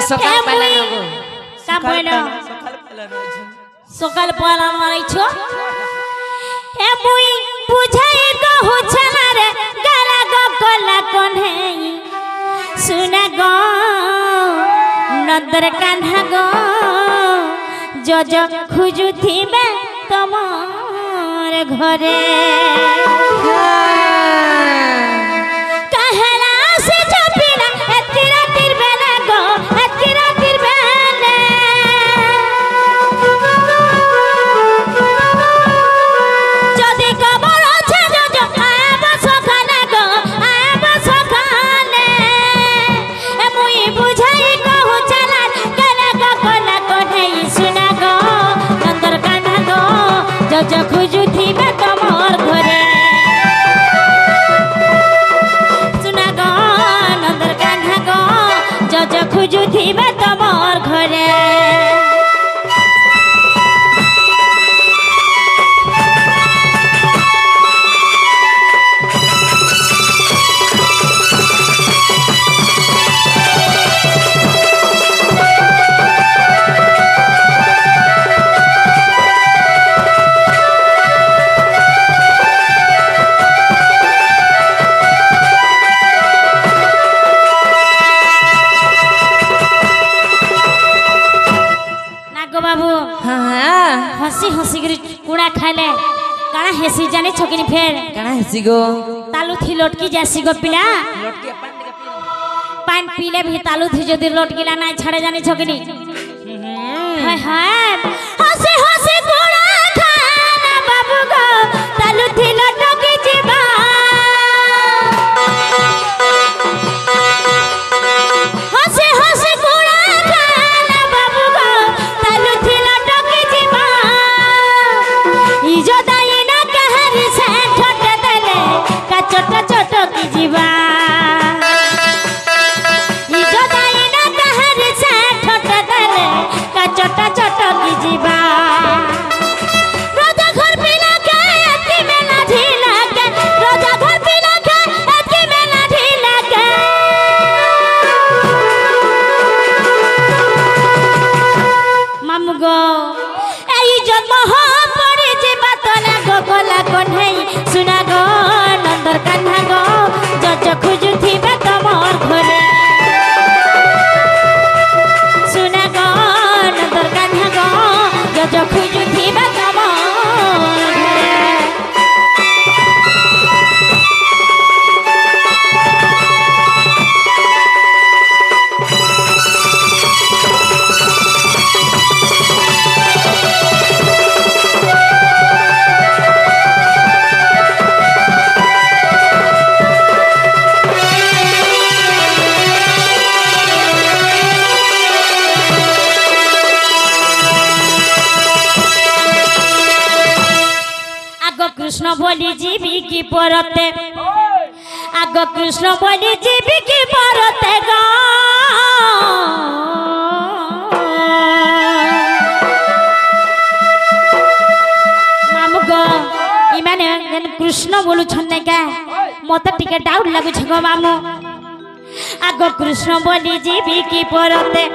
सकाल पहला नगो का बोलो सकाल पहला मारै छो ए मुई बुझाई को हो छला रे गाला गो कोला कोने सुना गो नंदर कान्हा गो जो जो खुजु थिबे तमर घरे कहला से जपिला एतिरा तिरबेला गो एतिरा तिरबेला जदी खबर আছে जो जो आब सखाले गो आब सखाले ए मुई बुझाई कहू चला गला गो कोला कोने सुना गो नंदर कान्हा गो जो जो खुजु थिबे तमर घरे सुना गो नंदर कान्हा गो जो जो खुजु थिबे तमर घरे बाबू हां हसी हसी कर कुड़ा खाले काना हेसी जाने छकिनी फेर काना हेसी गो तालू थी लटकी जासी गो पिला लटकी पान पीले भी तालू थी जदी लटकीला ना छड़े जाने छकिनी हाय हाय हसी हसी कुड़ा खाना बाबू गो तालू थी लटकी जीवा हसी हसी कुड़ा खाना बाबू गो तालू थी लटकी जीवा इजो दाई ना कहरी से ठट देले का छोट छोट की जीवा इजो दाई ना कहरी से ठट देले का छोट छोट की जीवा रोजा घर पिला के अति में ना ढीला के रोजा घर पिला के अति में ना ढीला के मामू गो एई जन्म हो पड़ी जीवा तोला गो गोला कोन्हई सुना गो नंदर कान्हा गो जो जो खुजु थिबे तमर घरे सुना गो नंदर कान्हा गो जो जो खुजु थिबे तमर घरे आगो कृष्ण बोली जीवी की परते आगो कृष्ण बोली जीवी की परते गो मामू गो इमाने कृष्ण बोलु छन्ने का मते टिके डाउट लागु छ गो मामू आगो कृष्ण बोली जीवी की परते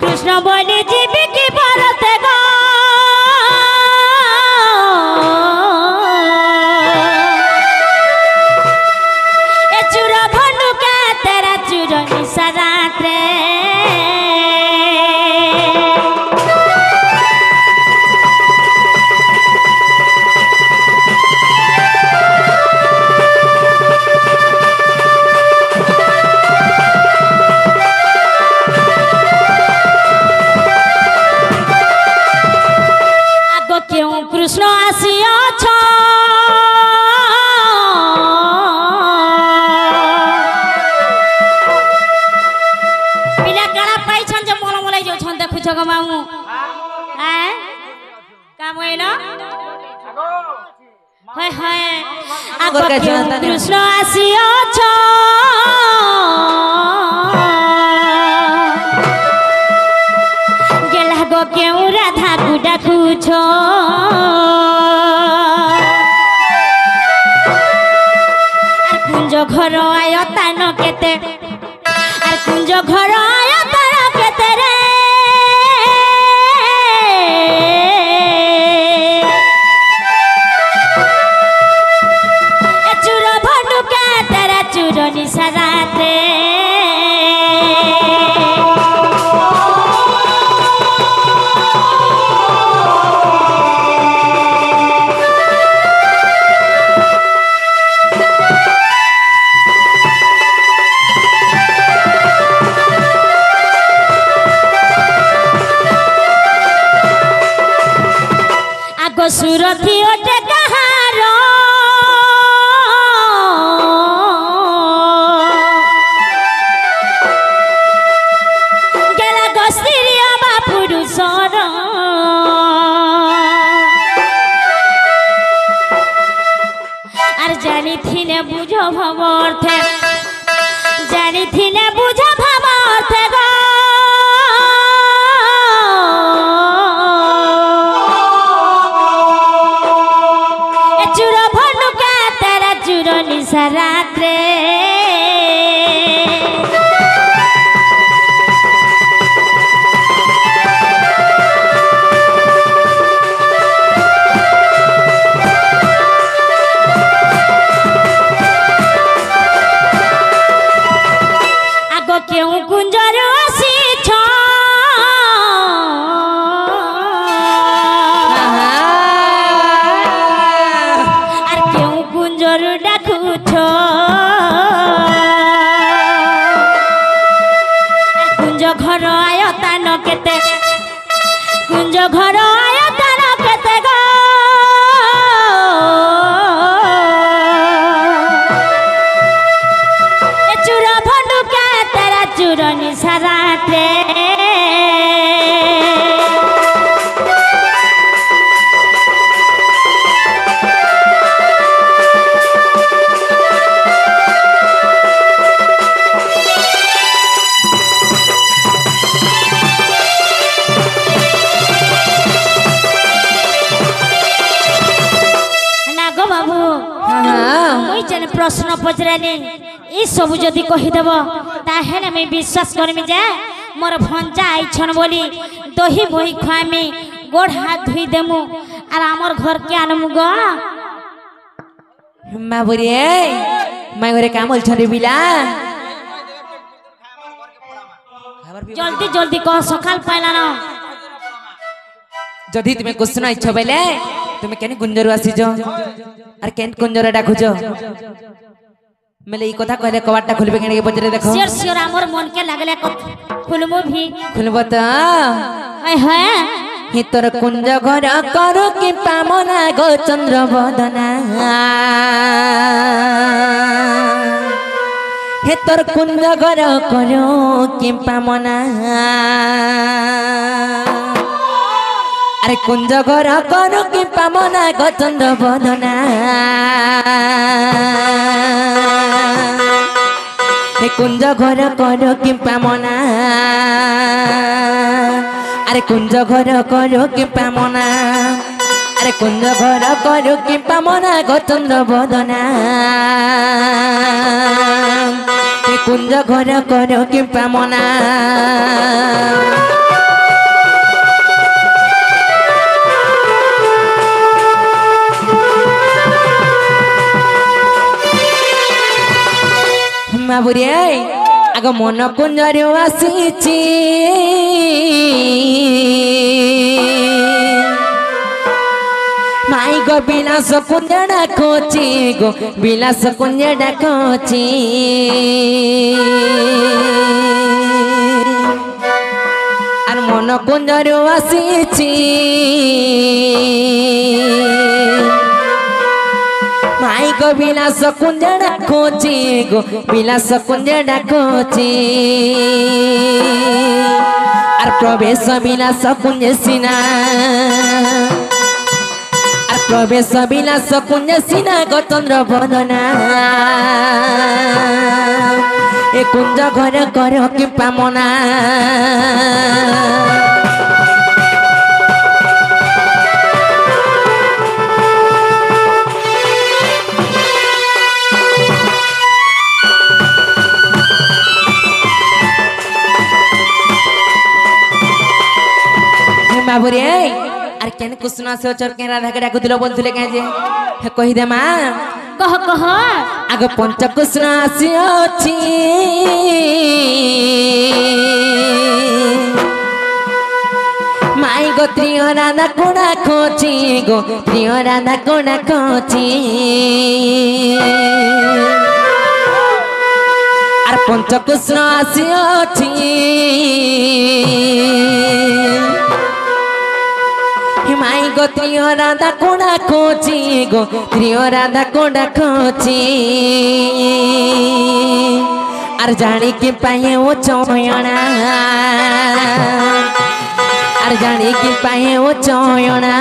कृष्ण बोली जीवी की परते गो ए चूरा भंडू का तेरा चूरो निशा रात रे आगो क्यों कृष्ण आसिया छ पिला काला पाई छन जे मोला मोला जो छन देखु छ ग मामू हैं का मोइलो हाय हाय आगो क्यों कृष्ण आसिया छ गेला गो क्यों राधा को डाकू छ कुंज घर आयता न केते आर कुंज घर आयता শ্বশুর থি ওটে কাহার গেলা গস্তির বা পুরুষর আর জানিথিলে বুঝ ভাব অর্থে জানিথিলে বুঝ ভাব অর্থে গো রাত্রে আগ কেউ কুঞ্জর আসিছ আর কেউ কুঞ্জর ডাকুছ কুঞ্জ ঘর আয়তান কেতে কুঞ্জ ঘর আয়তান কেতে গো চুর ভণ্ডুকা তারা চুর নিশারাতে प्रश्न पचरानी ये सब जदि कहीदेव ताहेले मैं विश्वास करमी जे मोर भंजा आईछन बोली दही बही खुआमी गोड़ हाथ धुई देमु और आमर घर के आनमु गो माँ बोरी मैं घरे काम बोल छरी बिला जल्दी जल्दी कह सकाल पाइला न जदि तुम्हें क्वेश्चन इच्छा बेले तुम्हें केन गुंजर आसीज और केन गुंजर डाकुज मेले ई कथा कहले कवाटा खुलबे केने पचरे देखो सियर सियर हमर मन के लागले खुलमो भी खुलबो त हाय हाय हि तोर कुंज घर करो कि पामना गो चंद्र बदना हे तोर कुंज घर करो कि पामना अरे कुंज घर करो कि पामना गो चंद्र बदना हे कुंज घर करो कि पामना अरे कुंज घर करो कि पामना अरे कुंज घर करो कि पामना गो चंद्र बदना हे कुंज घर करो कि पामना माबुरी आग मन कुंजर आसीची माई गो विलास कुंज डाकोची गो विलास कुंज डाकोची और मन कुंजर आसीची माई गो विलास कुंज डाकोची गो विलास कुंज डाकोची और प्रवेश विलास कुंज सीना और प्रवेश विलास कुंज सीना गो चंद्र बदना ए कुंज घर करो कि पामना बाबुरे अरे केन कुसना से चर के राधा के डाकु दिलो बोलथले के जे हे कहि दे मां कह कह आग पंच कुसना आसी अछि माई गो त्रिय राधा कोडा खोची गो त्रिय राधा कोडा खोची आर पंच कुसना आसी अछि माई गो त्रियो राधा कोड़ा खोची गो त्रियो राधा कोड़ा खोची আর জানি কি পায়ে ও চয়না আর জানি কি পায়ে ও চয়না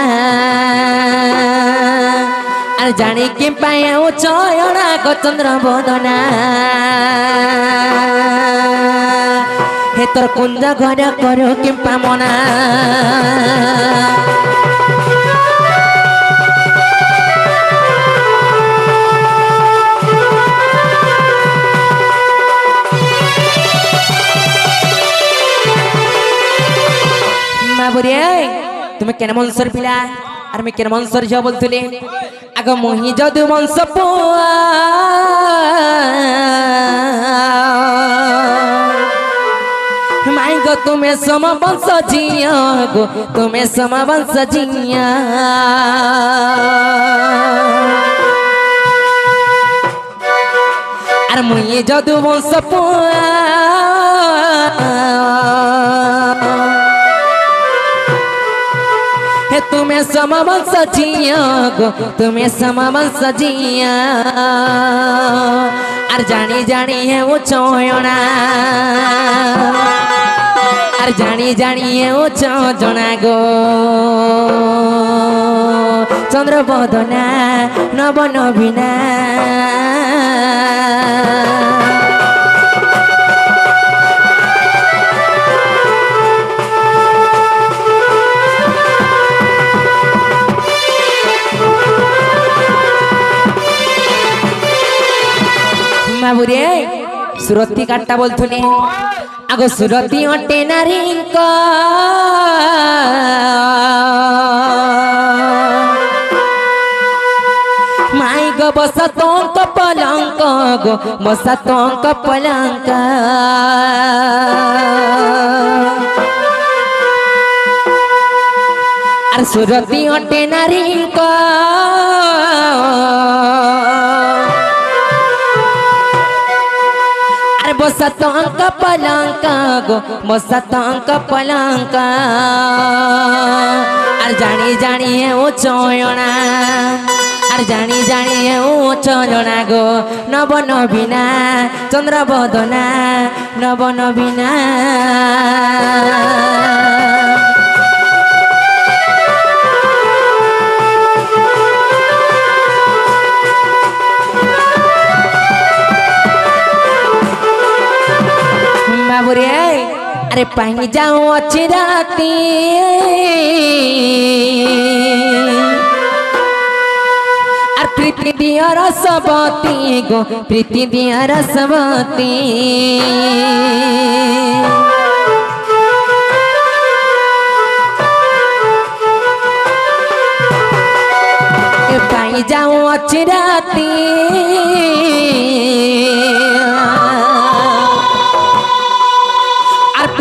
আর জানি কি পায়ে ও চয়না গো চন্দ্র বদনা হে তোর কুঞ্জ ঘর করো কি পামনা তুমি কেন মনসর পিলা আর আমি কেন মনসর ঝিও বলতুলি আগ মুহি যদু বংশ পুয়া মাই গো তুমি সম বংশ ঝিও গো তুমি সম বংশ ঝিয়া আর মুহি যদু বংশ পুয়া तुम्हें समवन सजिया गो तुम्हें समवन सजिया और जानी जानी है वो चोयना और जानी जानी है वो चोजना गो चंद्र बदना नव नवीना बाबूरे सुरती काटा बोलथुनी आगो सुरती अटे नारी माई गो बसतोंक पलंक गो बसतोंक पलंक और सुरती अटे नारी बसतोंक पलंक गो बसतोंक पलंक और जानी जानी है वो चोयना और जानी जानी है वो चोयना गो नव नवीना चंद्र बदना नव नवीना अरे पाई जाओ अच्छी राती और प्रीति दिया रसवती गो प्रीति दिया रसवती पाई जाओ अच्छी राती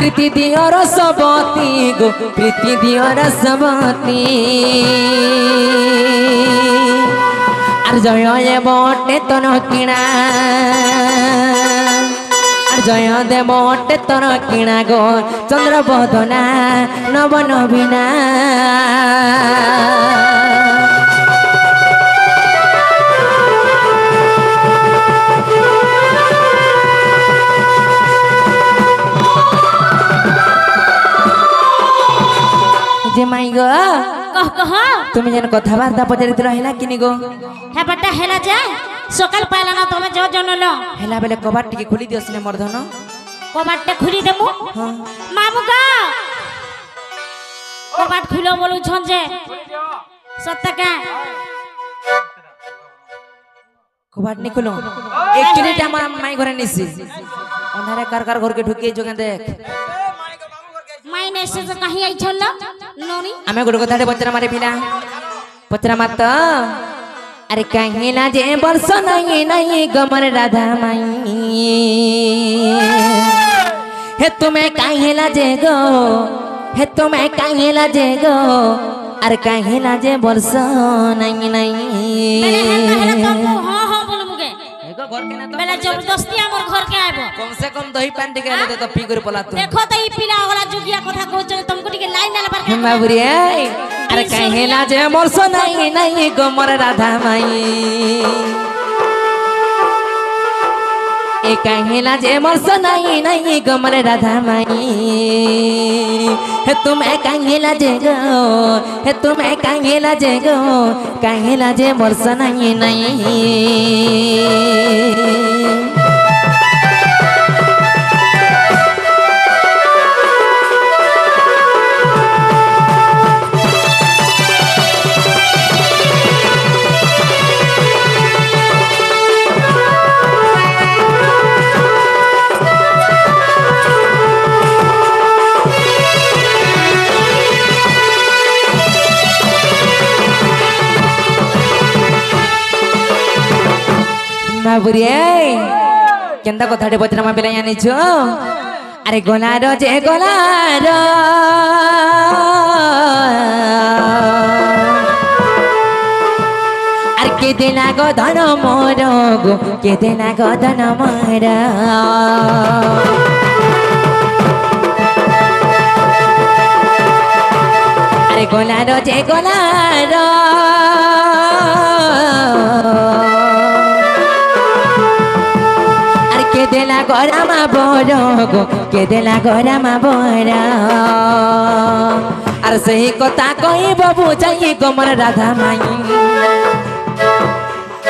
प्रीति दियो रसवती गो प्रीति दियो रसवती और जय बटे तन किणा और जय दे बटे तन किणा गो चंद्र बदना नव नवीना जे माई गो कह कह তুমি যেন কথাবার্তা পচারিত রহিলা কিনি গো হ্যাঁ বাটা হেলা যায় সকাল পাইলা না তুমি যাও জনলো হেলা বেলে কবাট টিকে খুলি দিও সিনে মর্ধন কবাটটা খুলি দেমু মামু গা কবাট খুলো বলু ঝঞ্জে সত্যকা কবাট নি খুলো এক মিনিট আমার মাই ঘরে নিছি অন্ধারে কার কার ঘরকে ঢুকিয়ে যোগে দেখ माई ने से कहीं आई छल्ला नोनी आमे गुड कथाटे पचरा मारे पिला पचरा मत अरे कहीं ना जे बरस नहीं नहीं गमर राधा माई हे तुम्हें कहीं लाजे गो हे तुम्हें कहीं लाजे गो अरे कहीं लाजे बरस नहीं नहीं हां हां बोल मुगे घर के ना तो बेला जबरदस्ती हमर घर के आइबो कम से कम दही पान टिके आले तो पी कर पला तू देखो त ई पिला वाला जुगिया कथा कहछ तुमको टिके लाइन नाला पर बाबूरे अरे काहे लाजे मोर सोनाई नहीं गो मोर राधा माई ए काहे लाजे मोर सोनाई नहीं गो मोर राधा माई हे तुम्हें काहे लाजे गो हे तुम्हें काहे लाजे गो काहे लाजे मोर सोनाई नहीं बाबुरे केंदा कथाटे पचरा मा बेला जानी छो अरे गोलारो जे गोलारो अरे के देना गो धन मोर गो के देना गो धन मोर अरे गोलारो जे गोलारो के देला गोरामा बोरो गो के देला गोरामा बोरा अरे सही कथा कही बाबू चाहिए गो मोर राधा माई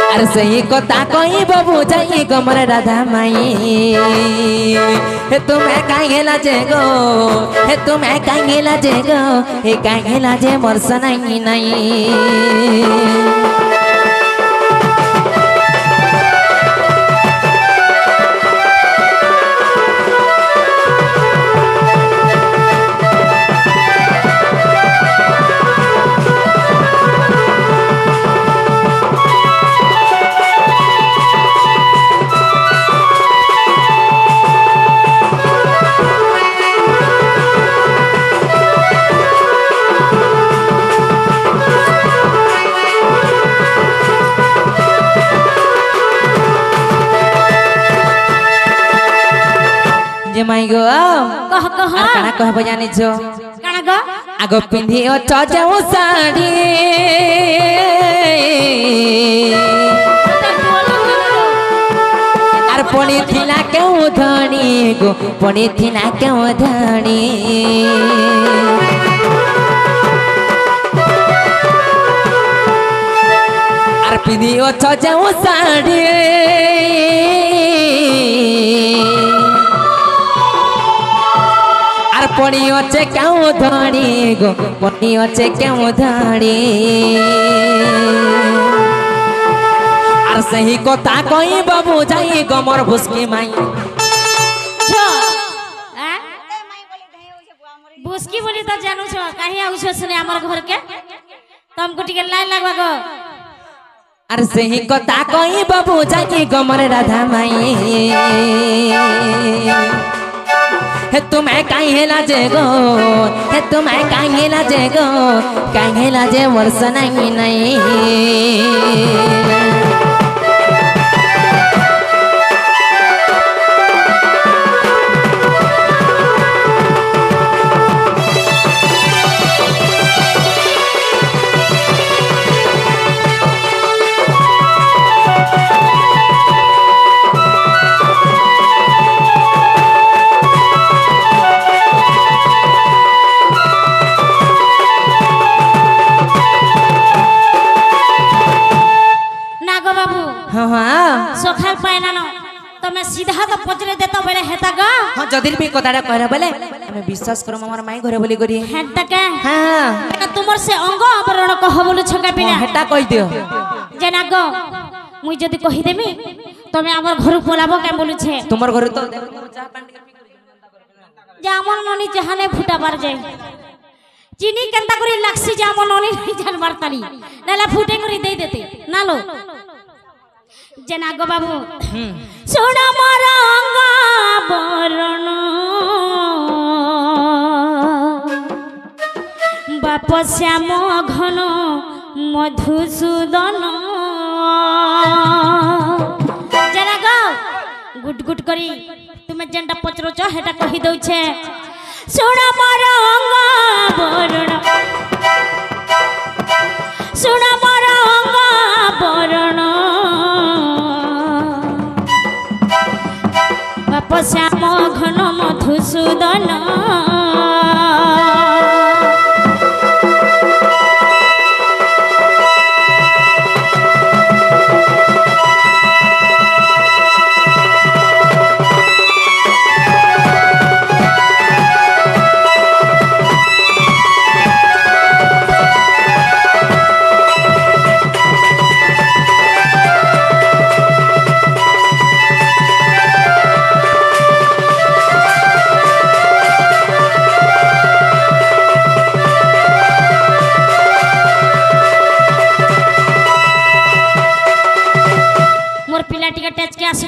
अरे सही कथा कही बाबू चाहिए गो मोर राधा माई हे तुम्हें काहे लाजे गो हे तुम्हें काहे लाजे गो हे काहे लाजे मोर सनाई नहीं जे माई गो कह कह आर काना कहबो जानि छो काना गो आगो पिंधी ओ जाऊ साड़ी आर पणी थिला केउ धणी गो पणी थिला केउ धणी आर पिंधी ओ जाऊ साड़ी पणी अच्छे क्यों धणी गो पणी अच्छे क्यों धणी आर सही कथा कही बाबू जाई गो मोर भुसकी माई भुसकी बोली तो जानू छो काहे आउ छो सुने हमर घर के तुमको टिके लाइन लगवा गो आर सही कथा कही बाबू जाई गो मोर राधा माई हे तुम्हें काहे लाजे गो हे तुम्हें काहे लाजे गो काहे लाजे मोर सनाई नहीं सखाल पाइना न तमे सीधा तो पचरे देता बेले हेता ग हां जदिर भी कताडा कहरा बोले हमें विश्वास करो हमर माई घरे बोली करी हेता के हां तुमर से अंग आवरण कह बोलु छका पिना हेता कहि दियो जेना ग मुई जदी कहि देमी तमे हमर घर पोलाबो के बोलु छे तुमर घर तो चाह पानी जामन ननी चाहने फुटा बार जाय चीनी केंता करी लाक्सी जामन ननी नहीं जान बारताली नाला फुटे करी दे देते नालो जना गो बाबू सोना मारा अंगा बरण बाप श्याम घन मधुसूदन जना गो गुट गुट करी तुम्हें जेनटा पचरोच हेटा कहि दउछे सोना मारा अंगा बरण শুণ মোর অঙ্গ বরণ বাপ শ্যাম ঘন মধুসূদন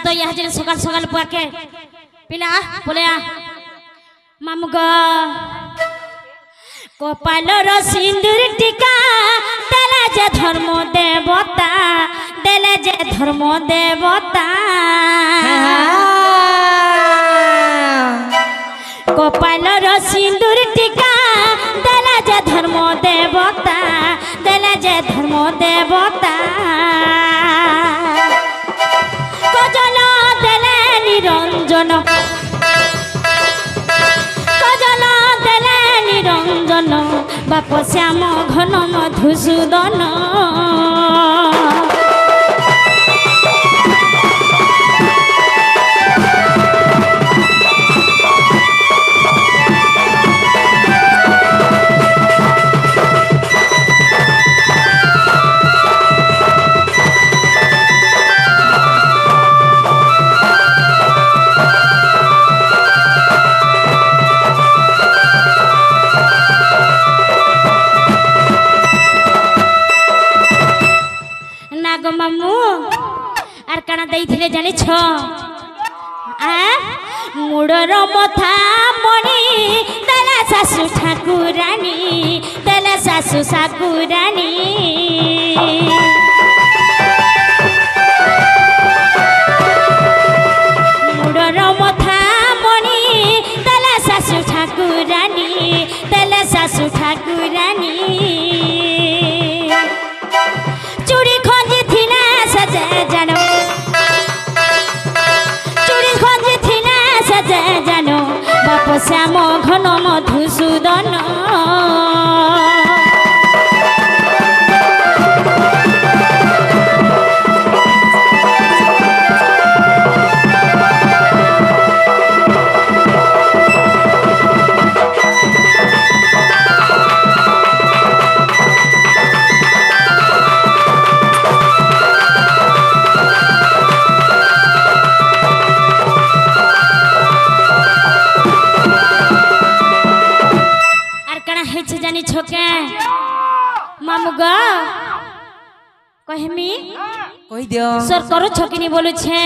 तो यह जन सकाल सकाल पाके पिला बोले मामू ग कपालर सिंदूर टीका देले जे धर्म देवता देले जे धर्म देवता कपालर सिंदूर टीका देले जे धर्म देवता देले जे धर्म देवता निरंजन कजल देले निरंजन बाप श्याम घन मधुसूदन मामू आर काना देइथिले जानि छ मुडर मथा मणि देला सासु ठाकुरानी देला सासु साकुरानी मुडर मथा मणि देला सासु ठाकुरानी देला सासु ठाकुरानी चूड़ी खोजी थिला सजे जानो चूड़ी खोजी थिला सजे जानो बाप श्याम घन मधुसूदन मामू ग कहमी कहि दियो सर करू छकिनी बोलु छे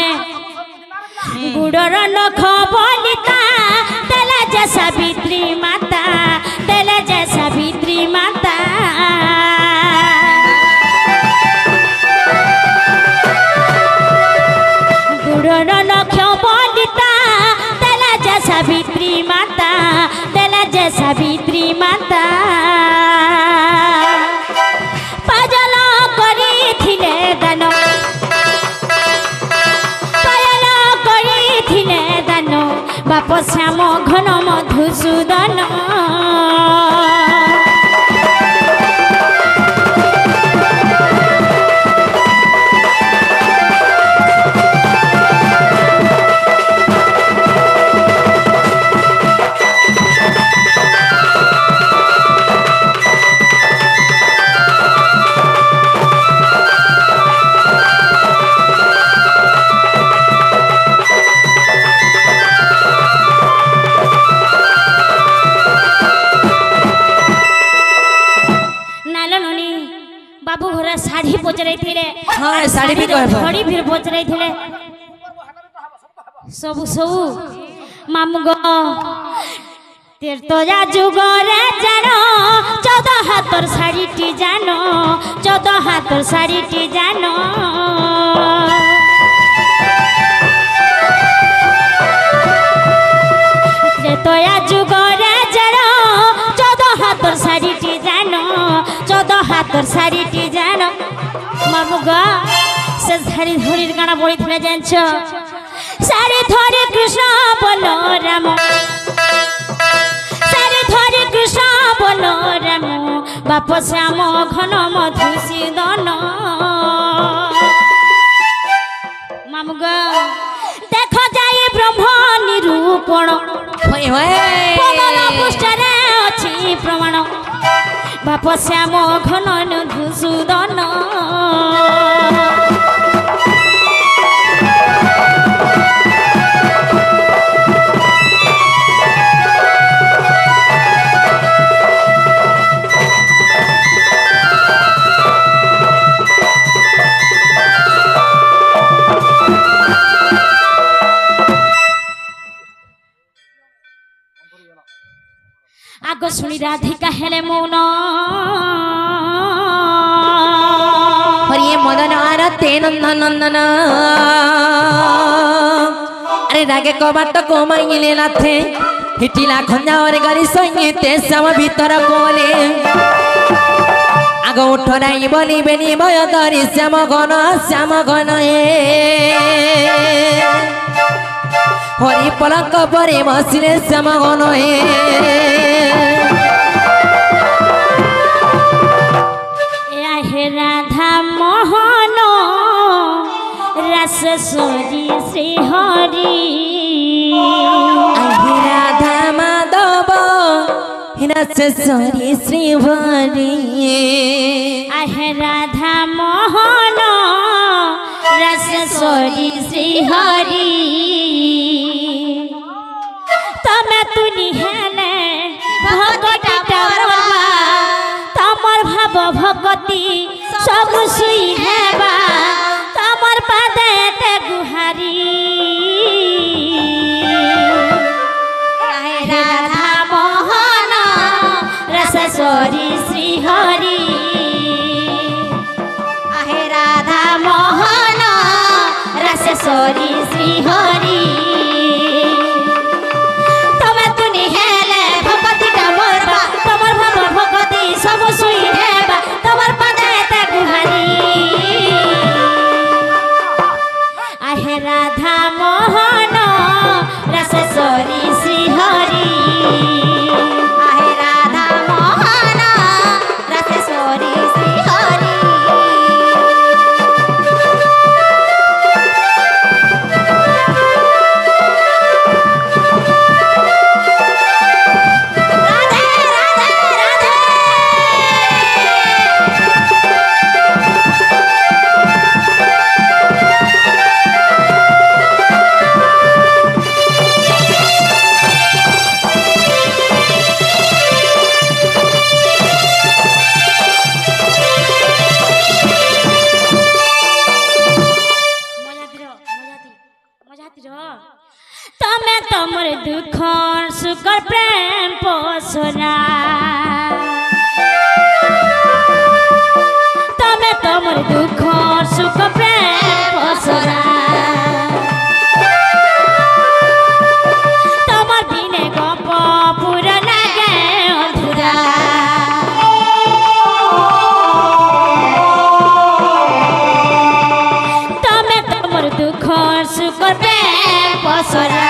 गुडर नख बलिता देला जे सावित्री माता देला जे सावित्री माता गुडर नख बलिता देला जे सावित्री माता देला जे सावित्री माता बाप श्याम घन मधुसूदन साड़ी पचराई थिले हां साड़ी भी कहबो घड़ी फिर पचराई थिले सब सब मामू गो तीर्थ जा जुगरे जानो 14 हाथर साड़ी टी जानो 14 हाथर साड़ी टी जानो तीर्थ जा जुगरे जानो 14 हाथर साड़ी टी जानो 14 हाथर साड़ी टी जानो मामुगा से धरी धरी गाना बोली थे जानछ सारे धरे कृष्ण बोलो राम सारे धरे कृष्ण बोलो राम बाप श्याम घन मधुसूदन मामुगा देखो जाए ब्रह्म निरूपण पुष्टरे अच्छी प्रमाण बाप श्याम घन मधुसूदन आग शुणी राधिका हेले मौन हरिये मदन आरते नंदन नंदन अरे रागे कबाट को मांगिले लाथे हिटिला खंजा और गरी संगीते सम भीतर कोले आग उठराई बोली बेनी भय धरी श्याम घन हरि पलंक परे बसिले श्याम घन हे राधा मोहन रसेश्वरी श्री हरि राधा माधव रसेश्वरी श्री हरि आहे राधा मोहन रसेश्वरी श्री हरि तमे तुनी हेले भगती तमर भाव भगती सब सुई हेबा तमर पादे ते गुहारी राधा मोहन रसेश्वरी श्री हरि आहे राधा मोहन रसेश्वरी श्री हरि तमे तुनी हेले भगती तमर भाव भगती सब सुई हेबा तमर पादे ते गुहारी आहे राधा मोहन रसेश्वरी श्री हरि आहे राधा मोहन रसेश्वरी श्री हरि राधे राधे राधे तमे तमर दुख सुख प्रेम पोसरा तमे तमर दुख सुख प्रेम पोसरा तमर बिने गप पूरा लागे अधूरा तमे तमर दुख सुख प्रेम पोसरा